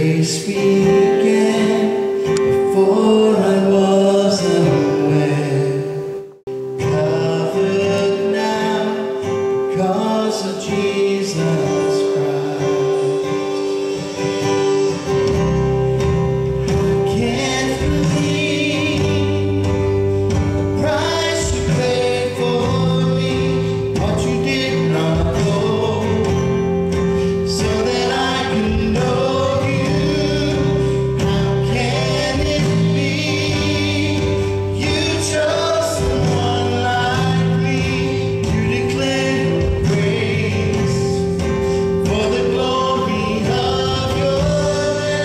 Grace began before I was aware, covered now because of Jesus Christ. I can't believe the price you paid for me, what you did not know, so that I can know you. How can it be you chose someone like me to declare your praise for the glory of your name?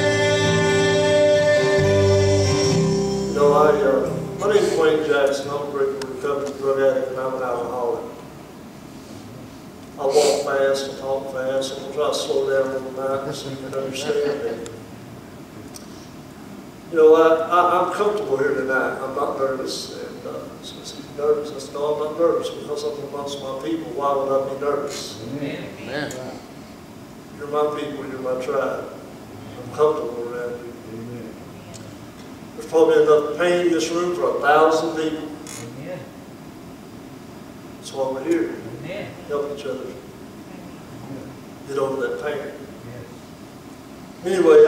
My name's Wayne Jackson. I'm a recovering drug addict and I'm an alcoholic. I walk fast and talk fast, and I'll try to slow down a little bit so you can understand me. I'm comfortable here tonight. I'm not nervous. And since he's nervous, I said, no, I'm not nervous because I'm amongst my people. Why would I be nervous? Amen. You're my people, you're my tribe. I'm comfortable around you. There's probably enough pain in this room for 1,000 people. Amen. That's why we're here. Amen. Help each other get over that pain. Yes. Anyway,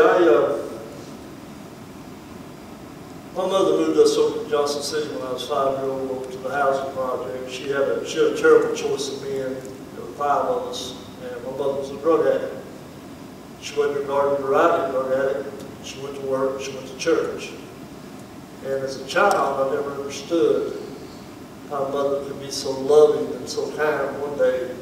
my mother moved us over to Johnson City when I was 5-year-old over to the housing project. She had a terrible choice of men. There were 5 of us, and my mother was a drug addict. She went to garden variety drug addict. She went to work. She went to church. And as a child, I never understood how a mother could be so loving and so kind one day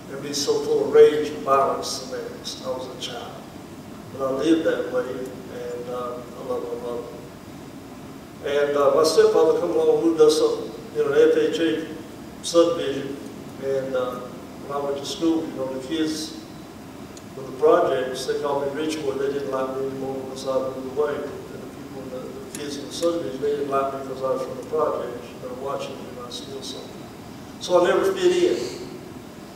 and be so full of rage and violence the next. I was a child. But I lived that way, and I love my mother. And my stepfather come along and moved us up in an FHA subdivision. And when I went to school, the kids with the projects, they called me Rich Boy. They didn't like me anymore because I moved away. And the people, the kids in the subdivision, they didn't like me because I was from the projects. They were watching me and I steal something. So I never fit in.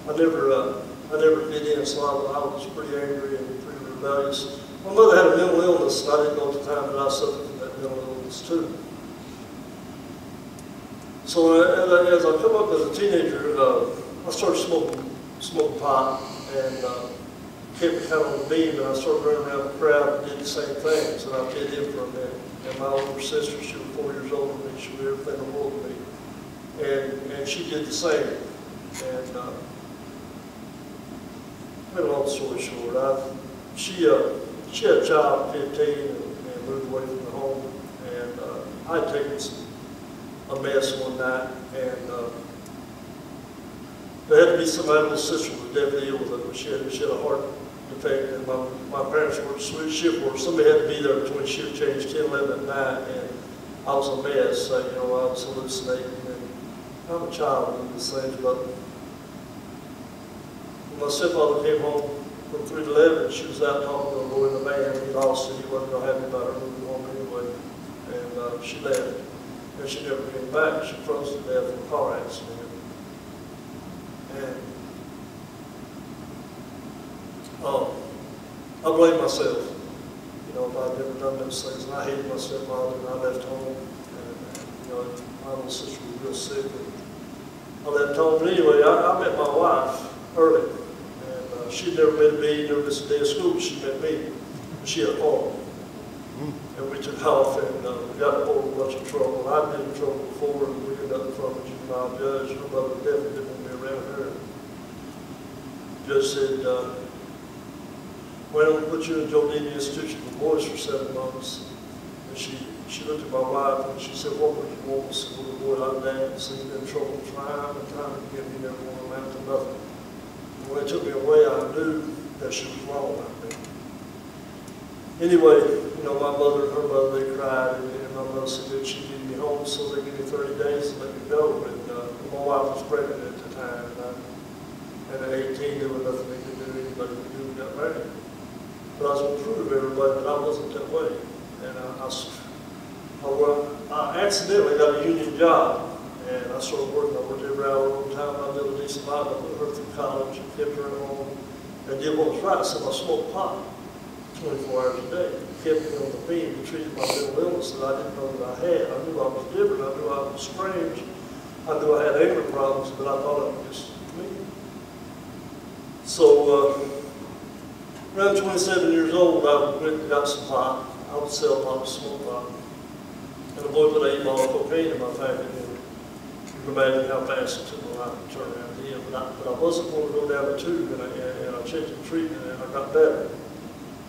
I never fit in, so I was pretty angry and pretty rebellious. My mother had a mental illness, and I didn't know at the time that I suffered from that mental illness too. So as I come up as a teenager, I started smoking pot, and kept me kind of on the beam, and I started running around the crowd and did the same things, and I fit in for a minute. And my older sister, she was 4 years older than me, she was everything in the world to me. And she did the same. And to make a long story short, she had a child at 15 and moved away from the home, and I had taken a mess one night, and there had to be somebody, my sister was definitely ill with it, but she had a heart defect, and my parents worked shift work. Somebody had to be there between shift change 10, 11 at night, and I was a mess. I was hallucinating, and I'm a child in these things, but when my stepfather came home from 3 to 11, she was out talking to a boy in the band. He lost it. He wasn't going to have me about her moving home anyway, and she left, and she never came back. She froze to death in a car accident. And I blame myself. If I'd never done those things, and I hated my stepfather, and I left home, and my little sister was real sick, and I left home. But anyway, I met my wife early, and she'd never met me, never missed a day of school, but she met me. She had a farm, and we took off, and we got in a whole bunch of trouble. I'd been in trouble before, and we ended up in front of a juvenile judge. Her mother definitely didn't want me around her. The judge said, well, I'm going to put you in Joe Dini Institution for Boys for 7 months. And she looked at my wife and she said, what would you want? I said, well, the boy like that, so he's been in trouble time and time again, he never won amount to nothing. And when they took me away, I knew that she was wrong about me. Anyway, my mother and her mother, they cried, and my mother said that she'd get me home, so they gave me 30 days to let me go. And my wife was pregnant at the time, and at 18, there was nothing they could do, anybody could do, we got married. But I was going to prove to everybody that I wasn't that way. And I accidentally got a union job, and I started working. I worked every hour overtime. I built a decent life. I put her through college and kept her at home. and did what was right. So I smoked pot 24 hours a day. It kept me on the beam and treated my mental illness that I didn't know that I had. I knew I was different. I knew I was strange. I knew I had anger problems, but I thought I was just me. So around 27 years old, I went and got some pot. I would sell pot, smoke pot. And a boy put 8 ball of cocaine in my packet. You can imagine how fast it took my life to turn around then. But I wasn't going to go down the tube, and I checked the treatment, and I got better.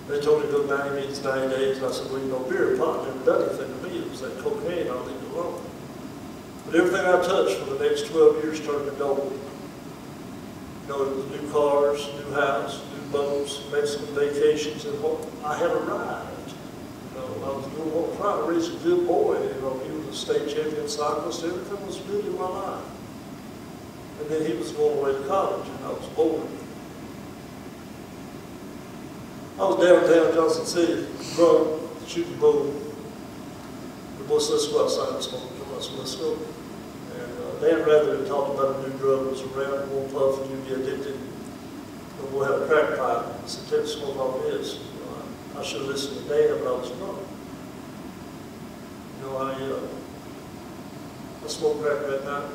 They told me to go 90 days, and I said, well, you know, beer and pot never done anything to me. It was that cocaine, I'll leave it alone. But everything I touched for the next 12 years turned to gold. You know, it was new cars, new house, new boats, Mexican vacations, and I had arrived. You know, I was doing what I was trying to raise a good boy. You know, he was a state champion cyclist. Everything was good in my life. And then he was going away to college, and I was bored. I was downtown Johnson City, drunk, shooting bull. The boys said, let's go outside and smoke. I said, let's go. And Dan Rather had talked about a new drug that was around, one puff and you'd be addicted. And we'll have a crack pipe. I said, take a smoke off this. You know, I should have listened to Dan, but I was drunk. You know, I smoked crack that night.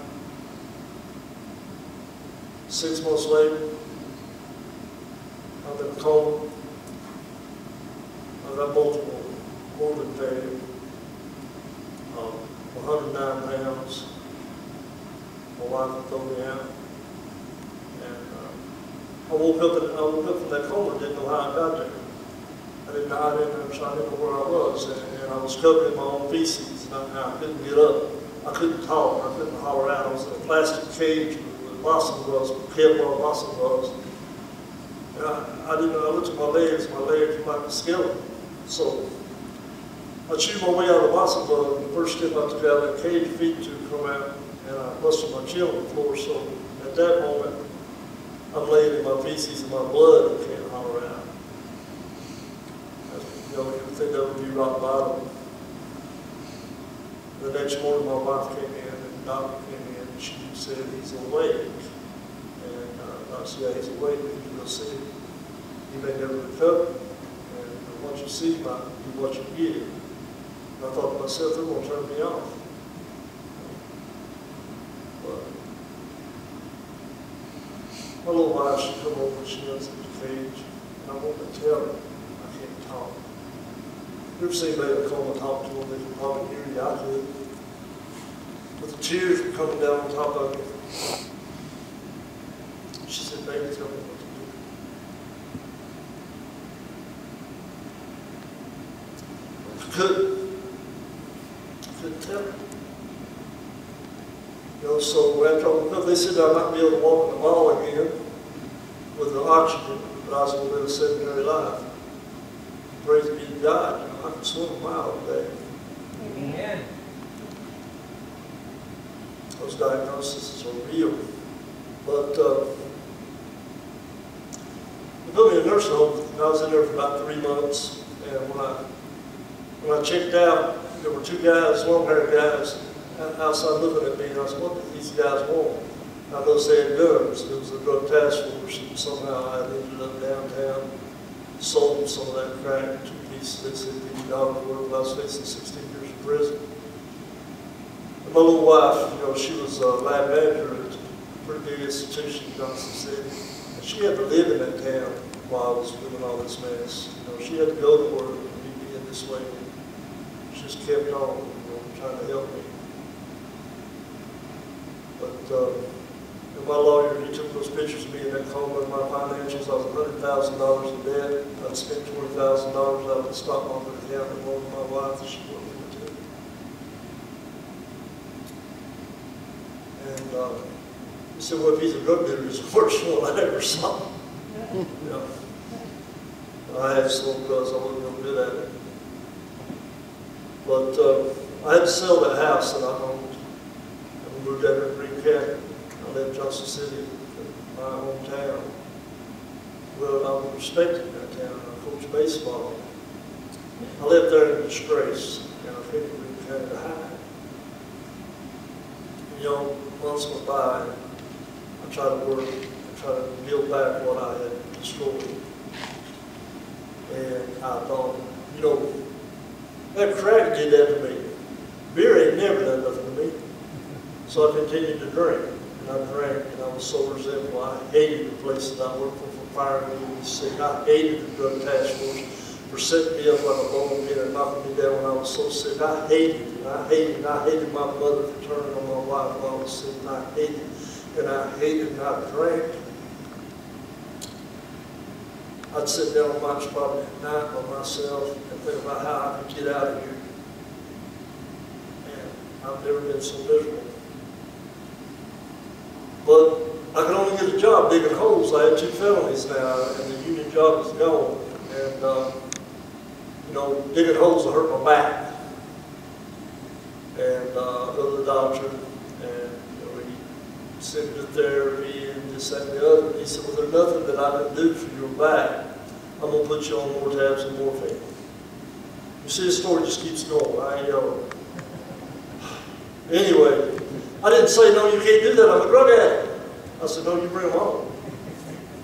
6 months later, I'm in a coma. I got multiple organ failure. 109 pounds. My wife had thrown me out. And I woke up from that coma and didn't know how I got there. I didn't know where I was. And I was covered in my own feces. And I couldn't get up. I couldn't talk. I couldn't holler out. I was in a plastic cage with possum gloves, Kevlar possum gloves. And I didn't know. I looked at my legs were like a skeleton. So I chewed my way out of the possum glove, and the first step I took out of that cage, feet to come out, and I busted my chin on the floor. So at that moment, I'm laying in my feces and my blood and can't holler out. You know, you would think that would be rock bottom. The next morning, my wife came in, and the doctor came in, and she said, he's awake. And I said, yeah, he's awake, but you will see him. He may never recover. And what you see might be what you get. And I thought to myself, they're going to turn me off. But my little wife, she come over and she runs in the cage. And I want to tell her, I can't talk. You ever seen anybody come and talk to them, they can probably hear you, I could. But the tears were coming down on top of me. She said, baby, tell me what to do. I couldn't tell her. You know, so after I woke up, they said I might be able to walk in the mall again with the oxygen, but I was going to live a sedentary life. Praise be to God, you know, I can swim a mile a day. Amen. Those diagnoses are real. But they put me in a nursing home, and I was in there for about 3 months. And when I checked out, there were 2 guys, long-haired guys, outside looking at me, and I said, what did these guys want? And I noticed they had guns. It was a drug task force, and somehow I ended up downtown, sold some of that crack, 2 pieces, they said $50 worth, I was facing 16 years in prison. And my little wife, you know, she was a lab manager at a pretty big institution in Johnson City, and she had to live in that town while I was doing all this mess. You know, she had to go to work and me being this way. She just kept on, you know, trying to help me. But my lawyer, he took those pictures of me in that coma, and my financials, I was $100,000 in debt. I'd spent $20,000 out of the stock market account and loaned my wife that she wanted me to. And he said, well, if he's a drug dealer, he's the worst one I ever saw. You know, I had some because I wasn't real good at it. But I had to sell that house that I owned. And we moved out here in Green County. I left Johnson City, my hometown. Well, I was respected in that town. I coached baseball. I left there in disgrace, and I came to Green County to hide. And, you know, months went by, and I tried to work and try to build back what I had destroyed. And I thought, you know, that crack did that to me. Beer ain't never done nothing to me. So I continued to drink. And I drank, and I was so resentful. I hated the places I worked for firing me to be sick. I hated the drug task force for setting me up like a bone pin and knocking me down when I was so sick. I hated it. I hated my mother for turning on my wife while I was sick. And I hated it. And I hated it. And I drank. I'd sit down on my spot at night by myself and think about how I could get out of here. And I've never been so miserable. But I could only get a job digging holes. I had 2 felonies now, and the union job is gone. And, you know, digging holes will hurt my back. And I go to the doctor, and you know, he sent me to therapy and this, that, and the other. He said, well, there's nothing that I can do for your back. I'm going to put you on more tabs and morphine. You see, the story just keeps going. I ain't yelling. Anyway, I didn't say, no, you can't do that. I'm a drug addict. I said, no, you bring them on.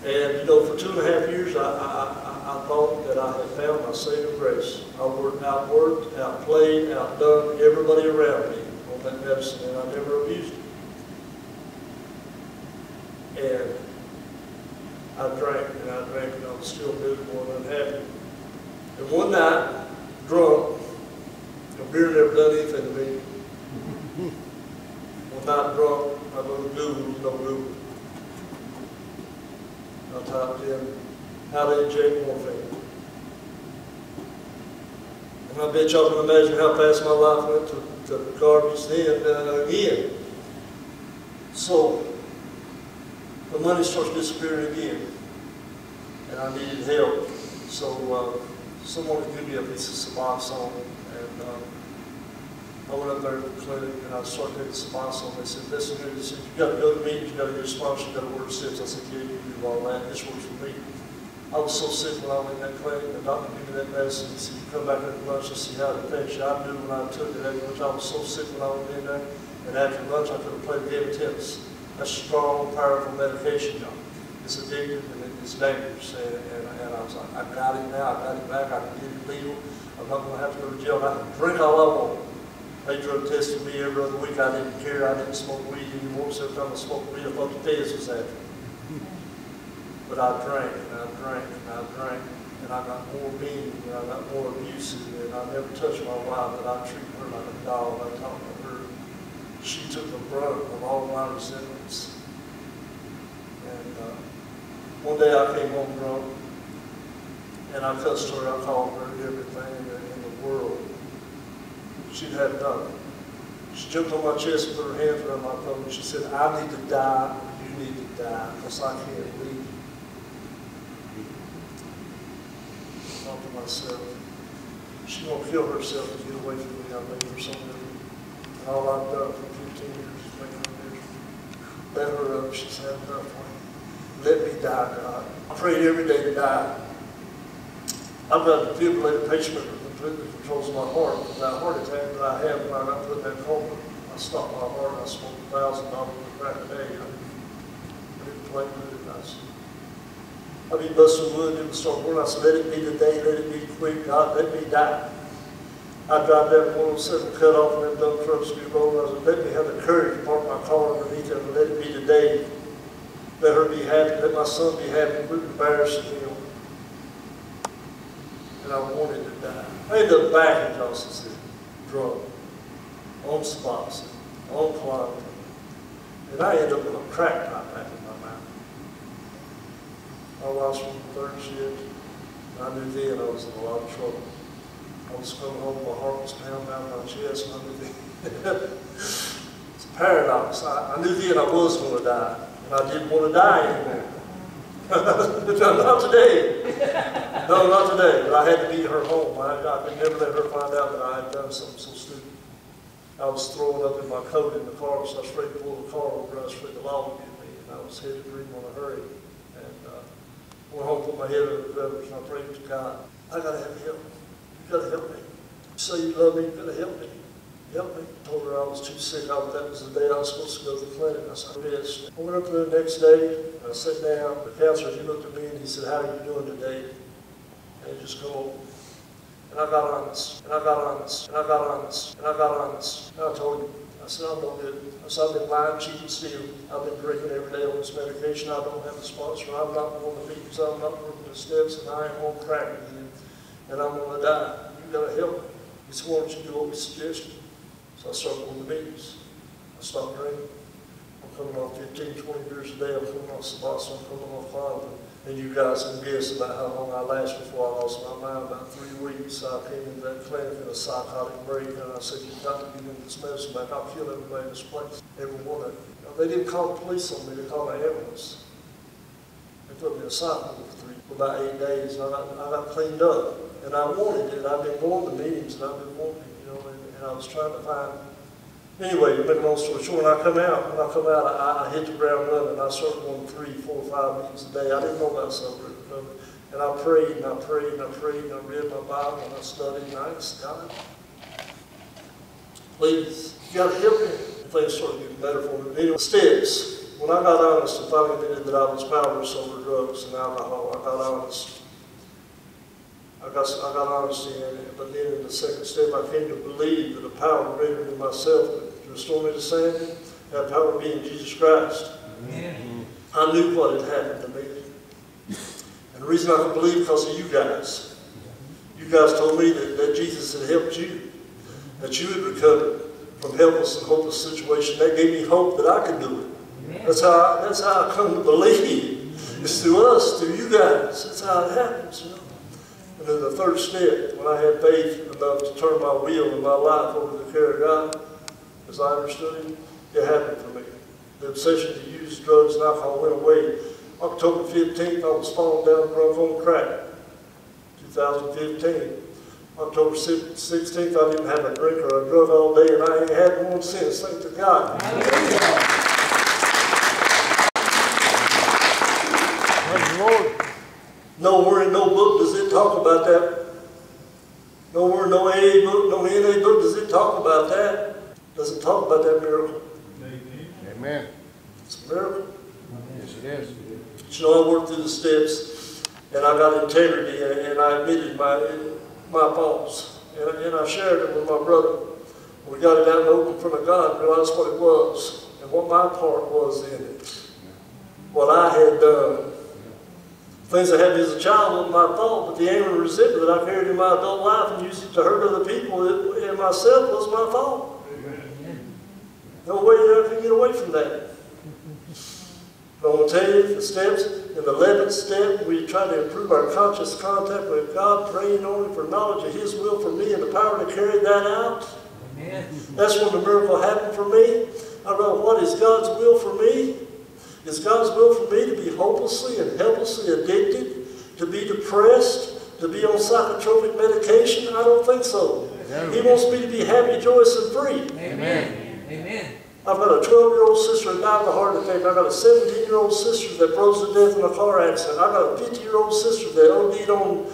And, you know, for 2.5 years, I thought that I had found my saving grace. I outworked, outplayed, outdone everybody around me on that medicine, and I never abused it. And I drank, and I was still miserable and unhappy. And one night, drunk, and beer never done anything to me. One night drunk, I go to Google, you know Google. I typed in how to inject morphine. And I bet y'all can imagine how fast my life went to the garbage then again. So the money starts disappearing again. And I needed help. So someone could give me a piece of Suboxone. And I went up there to the clinic and I started taking Suboxone. They said, listen here, they said, you got to go to meetings, you got to get a sponsor, you got to wear SIPs. I said, yeah, you can do all that. This works for me. I was so sick when I went in that clinic, the doctor gave me that medicine. He said, you come back after lunch and see how it affects you. I knew when I took it after lunch. I was so sick when I went in there. And after lunch, I could have played a game of tennis. That's strong, powerful medication, y'all. It's addictive and it's dangerous. And I was like, I got it now. I got it back. I can get it legal. I'm not going to have to go to jail. I can drink all I want. They drug tested me every other week. I didn't care. I didn't smoke weed anymore. So every time I smoked weed, I thought the feds was after me. But I drank and I drank and I drank, and I got more mean and I got more abusive, and I never touched my wife, but I treated her like a dog. I talked to her. She took the brunt of all my resentments. And one day I came home drunk, and I cussed her. I called her everything in the world. She'd had nothing. She jumped on my chest and put her hands around my throat, and she said, I need to die, you need to die, because I can't leave. I thought to myself, she's going to kill herself to get away from me. I made her so miserable. And all I've done for 15 years is make her miserable. Let her up. She's had enough. Let me die, God. I prayed every day to die. I've got a defibrillated pacemaker that completely controls my heart. That heart attack that I had when I got put in that coma, I stopped my heart and I smoked $1,000 of crack a day. I didn't play with it. I'd be busting wood, it would start pouring. I said, let it be today, let it be quick, God, let me die. I'd drive that 107 cut off and them dump trucks be rolling. I said, let me have the courage to park my car underneath it and let it be today. Let her be happy, let my son be happy, quit embarrassing him. And I wanted to die. I ended up back in Johnson City, drunk, on Suboxone, on Klonopin. And I ended up with a crack pipe back in my mouth. I was from the 3rd shift. I knew then I was in a lot of trouble. I was coming home, my heart was pounding out of my chest, and I knew then. It's a paradox. I knew then I was going to die, and I didn't want to die anymore. Not today. No, not today, but I had to be at her home. I could never let her find out that I had done something so stupid. I was throwing up in my coat in the car, so I was afraid to pull the car over. I was afraid the law would get me, and I was headed for him in a hurry. I went home, put my head in the covers, and I prayed to God, I got to have help. You got to help me. You say you love me, you got to help me. helped me. Told her I was too sick. That was the day I was supposed to go to the clinic. I said, yes. I went up there the next day. I sat down. The counselor, he looked at me and he said, how are you doing today? And he just come over. And I got honest. And I got honest. And I got honest. And I got honest. And I told him, I said, I'm no good. I said, I've been lying, cheating, stealing. I've been drinking every day on this medication. I don't have a sponsor. I'm not going to meetings. I'm not working the steps. And I ain't on crack again. And I'm going to die. You got to help me. He said, why don't you do what we suggested? So I started going to meetings. I stopped drinking. I'm coming off 15, 20 beers a day. I'm coming off Suboxone. I'm coming off Klonopin. And you guys can guess about how long I lasted before I lost my mind. About 3 weeks, I came into that clinic in a psychotic break, and I said, you've got to give me this medicine back. I'll kill everybody in this place. Every one of them. You know, they didn't call the police on me. They called an ambulance. They put me in a psych ward for about 8 days, and I got cleaned up. And I wanted it. I've been going to meetings, and I've been wanting it, you know, and I was trying to find. Anyway, to make a long story short, when I come out, I hit the ground running. I started going 3, 4, 5 meetings a day. I didn't know about sober recovery. And I prayed, and I prayed, and I prayed, and I read my Bible, and I studied, and I asked God, please, you got to help me. Things started getting better for me. Anyway, steps. When I got honest and finally admitted that I was powerless over drugs and alcohol, I got honest. I got honesty in it, but then in the second step, I came to believe that a power greater than myself could restore me to sanity, that power being Jesus Christ. Amen. I knew what had happened to me. And the reason I could believe because of you guys. You guys told me that Jesus had helped you, that you had recovered from helpless and hopeless situation. That gave me hope that I could do it. Amen. That's how I come to believe. It's through us, through you guys. That's how it happens, you know. And then the third step, when I had faith enough to turn my will and my life over to the care of God, as I understood it, it happened for me. The obsession to use drugs and alcohol went away. October 15th, I was falling down drunk on crack. 2015. October 16th, I didn't have a drink or a drug all day, and I ain't had one since. Thank to God. Praise the Lord. Nowhere in no book does it talk about that. Nowhere in no AA book, no NA book does it talk about that. Doesn't talk about that miracle. Amen. It's a miracle. Yes, it is. But you know, I worked through the steps, and I got integrity, and I admitted my faults, and I shared it with my brother. We got it out in the open in front of God and realized what it was and what my part was in it. What I had done. Things I had as a child wasn't my fault, but the anger and resentment that I carried in my adult life and used it to hurt other people and myself was my fault. No way I can get away from that. But I'm going to tell you the steps. In the 11th step, we try to improve our conscious contact with God, praying on Him for knowledge of His will for me and the power to carry that out. Amen. That's when the miracle happened for me. I wrote, what is God's will for me? Is God's will for me to be hopelessly and helplessly addicted, to be depressed, to be on psychotropic medication? I don't think so. Amen. He wants me to be happy, joyous, and free. Amen. Amen. I've got a 12-year-old sister that died of a heart attack. I've got a 17-year-old sister that froze to death in a car accident. I've got a 50-year-old sister that OD'd on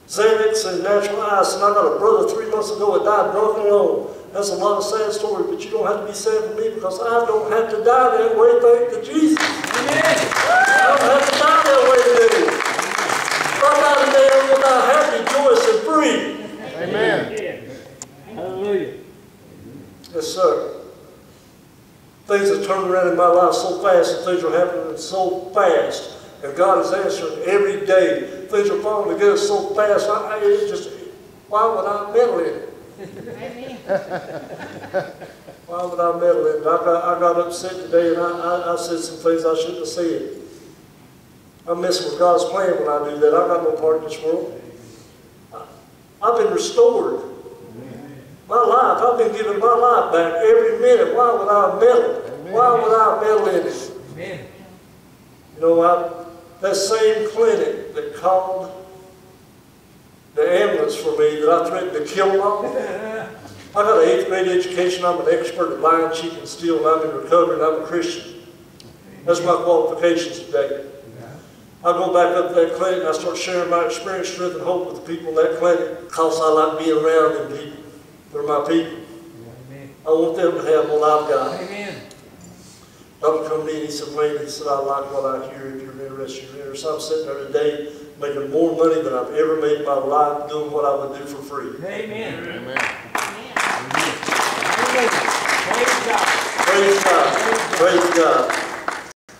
Xanax and natural ice. And I've got a brother 3 months ago that died drunk and alone. That's a lot of sad stories, but you don't have to be sad for me because I don't have to die that way, thank to Jesus. Amen. I don't have to die that way today. If I die today, I'm going to die happy, joyous, and free. Amen. Hallelujah. Yes, sir. Things have turned around in my life so fast and things are happening so fast. And God is answering every day. Things are falling together so fast. Why would I meddle in it? Why would I meddle in it? I got upset today and I said some things I shouldn't have said. I'm messing with God's plan when I do that. I've got no part in this world. I've been restored. My life, I've been given my life back every minute. Why would I meddle? Amen. Why would I meddle in it? Amen. You know, that same clinic that called the ambulance for me that I threatened to kill them all. I got an 8th grade education. I'm an expert at lying, cheating, and stealing. I'm in recovery and I'm a Christian. That's my qualifications today. I go back up to that clinic and I start sharing my experience, strength, and hope with the people in that clinic because I like being around them people. They're my people. I want them to have what I've got. Amen. Dr. come to me and he said, Wayne, he said, I like what I hear. If you're interested, you're interested. I'm sitting there today making more money than I've ever made in my life doing what I would do for free. Amen. Amen. Praise God. Praise God. Praise God.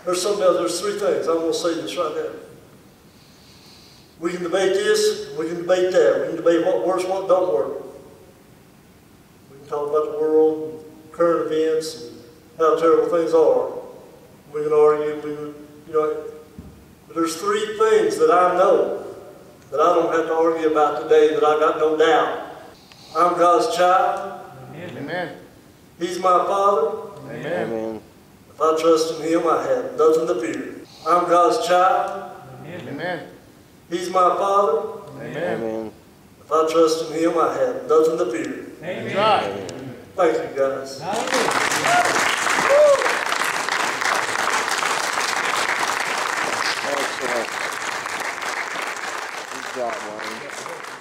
There's three things. I'm going to say this right now. We can debate this, we can debate that. We can debate what works, what don't work. We can talk about the world, current events, and how terrible things are. We can argue, but there's three things that I know that I don't have to argue about today that I got no doubt. I'm God's child. Amen. He's my Father. Amen. If I trust in Him, I have nothing to fear. I'm God's child. Amen. He's my Father. Amen. If I trust in Him, I have nothing to fear. That's right. Thank you, guys. Excellent. Good job, Wayne.